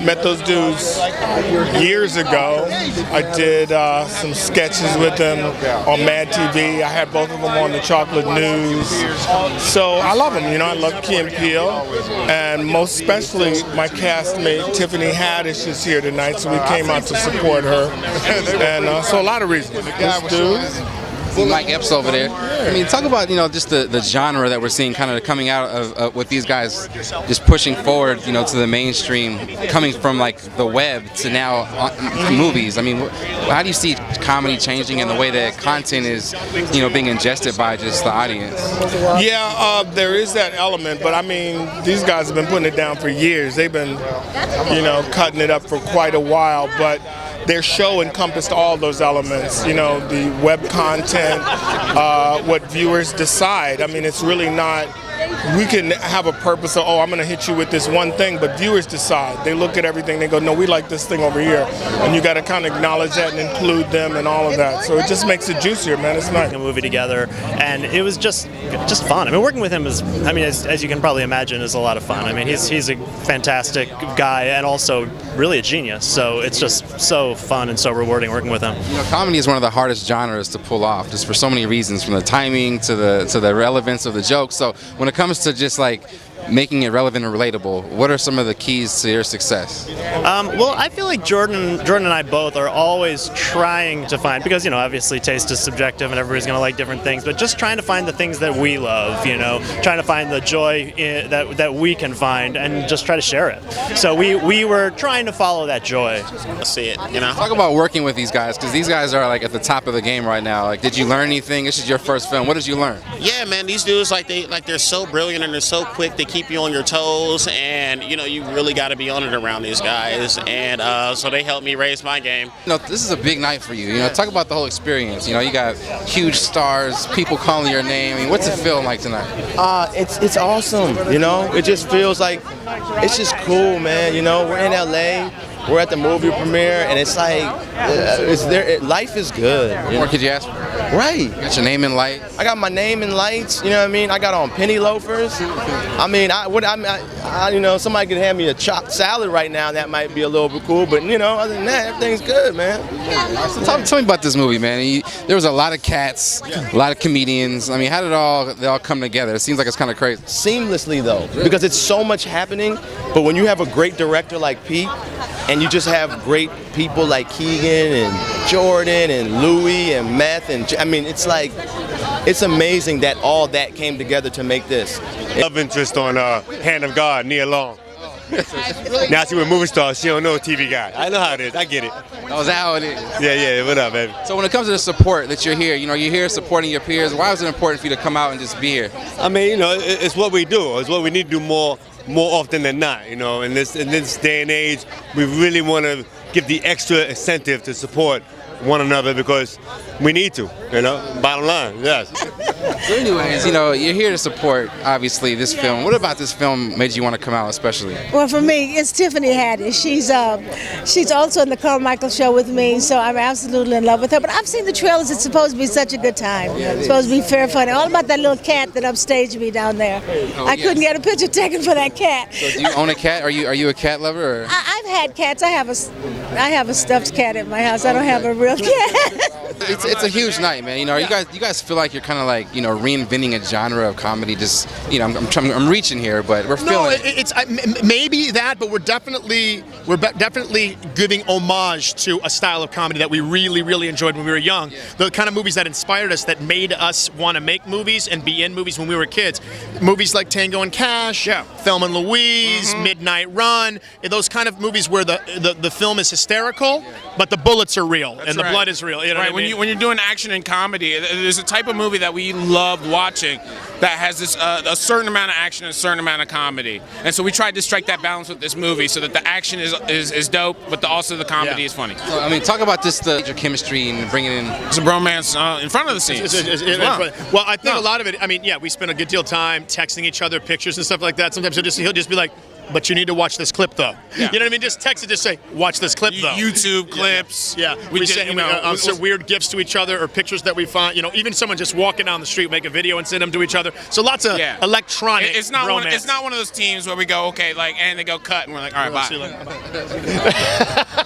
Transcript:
met those dudes years ago. I did some sketches with them on Mad TV. I had both of them on the Chocolate News. So I love them. I love Key and Peele, and most especially my castmate Tiffany Haddish is here tonight, so we came out to support her. And so a lot of reasons. This dude. Mike Epps over there. I mean, talk about just the genre that we're seeing kind of coming out of with these guys just pushing forward to the mainstream, coming from like the web to now movies. I mean, how do you see comedy changing in the way that content is being ingested by just the audience? Yeah, there is that element, but I mean, these guys have been putting it down for years. They've been cutting it up for quite a while, but their show encompassed all those elements, the web content, what viewers decide. I mean, it's really not, we can have a purpose of, I'm going to hit you with this one thing, but viewers decide. They look at everything, they go, no, we like this thing over here. And you got to kind of acknowledge that and include them and all of that. So it just makes it juicier, man. It's nice. A movie together, and it was just fun. I mean, working with him is, as you can probably imagine, is a lot of fun. I mean, he's a fantastic guy and also really a genius. So it's just so fun and so rewarding working with him. Comedy is one of the hardest genres to pull off, just for so many reasons, from the timing to the relevance of the jokes. So when it comes to just like making it relevant and relatable, what are some of the keys to your success? Well, I feel like Jordan and I both are always trying to find, because obviously taste is subjective and everybody's going to like different things, but just trying to find the things that we love, trying to find the joy that we can find and just try to share it. So we were trying to follow that joy. See it, Talk about working with these guys, because these guys are like at the top of the game right now. Like, did you learn anything? This is your first film. What did you learn? Yeah, man, these dudes they're so brilliant and they're so quick. They keep you on your toes, and you really got to be on it around these guys. And so they helped me raise my game. This is a big night for you. Talk about the whole experience. You got huge stars, people calling your name. I mean, what's it feel like tonight? It's awesome. It just feels like it's just cool, man. We're in LA. We're at the movie premiere, and it's like, life is good. What more could you ask for? Right. You got your name in lights? I got my name in lights, you know what I mean? I got on penny loafers. I mean, somebody could hand me a chopped salad right now, and that might be a little bit cool, but, other than that, everything's good, man. So tell me about this movie, man. There was a lot of cats, a lot of comedians. I mean, how did they all come together? It seems like it's kind of crazy. Seamlessly, though, because it's so much happening, but when you have a great director like Pete, and you just have great people like Keegan and Jordan and Louie and Meth, and it's amazing that all that came together to make this. Love interest on Hand of God, Nia Long. Now she with movie stars, she don't know a TV guy. I know how it is, I get it. Oh, is that how it is? Yeah, what up, baby? So when it comes to the support that you're here, you're here supporting your peers. Why was it important for you to come out and just be here? I mean, it's what we do. It's what we need to do more often than not. In this day and age, we really want to give the extra incentive to support one another because we need to. Bottom line, yes. So anyways, you're here to support, obviously, this film. What about this film made you want to come out especially? Well, for me, it's Tiffany Haddish. She's also in the Carmichael show with me, so I'm absolutely in love with her. But I've seen the trailers. It's supposed to be such a good time. It's supposed to be fair funny. All about that little cat that upstaged me down there. I couldn't get a picture taken for that cat. So do you own a cat? Are you a cat lover? Or? I've had cats. I have a stuffed cat at my house. I don't have a real cat. It's a huge night, man. You guys feel like you're kind of like reinventing a genre of comedy. Just I'm reaching here, but we're feeling. No, it's maybe that, but we're definitely giving homage to a style of comedy that we really enjoyed when we were young. Yeah. The kind of movies that inspired us, that made us want to make movies and be in movies when we were kids. Movies like Tango and Cash, Thelma and Louise, Midnight Run. Those kind of movies where the film is hysterical, but the bullets are real and the blood is real. You know what I mean? When you're doing action and comedy, there's a type of movie that we loved watching that has this a certain amount of action and a certain amount of comedy, and so we tried to strike that balance with this movie so that the action is dope, but also the comedy is funny. So, I mean, talk about the chemistry and bringing in some bromance in front of the scenes. Well, I think a lot of it. I mean, we spend a good deal of time texting each other pictures and stuff like that. Sometimes he'll just be like, but you need to watch this clip though. Yeah. You know what I mean? Just text it, just say, watch this clip though. YouTube clips. Yeah, we send some weird gifts to each other or pictures that we find. Even someone just walking down the street, make a video and send them to each other. So lots of electronic It's not romance. it's not one of those teams where we go, okay, like, and they go cut, and we're like, all right, bye. See you later.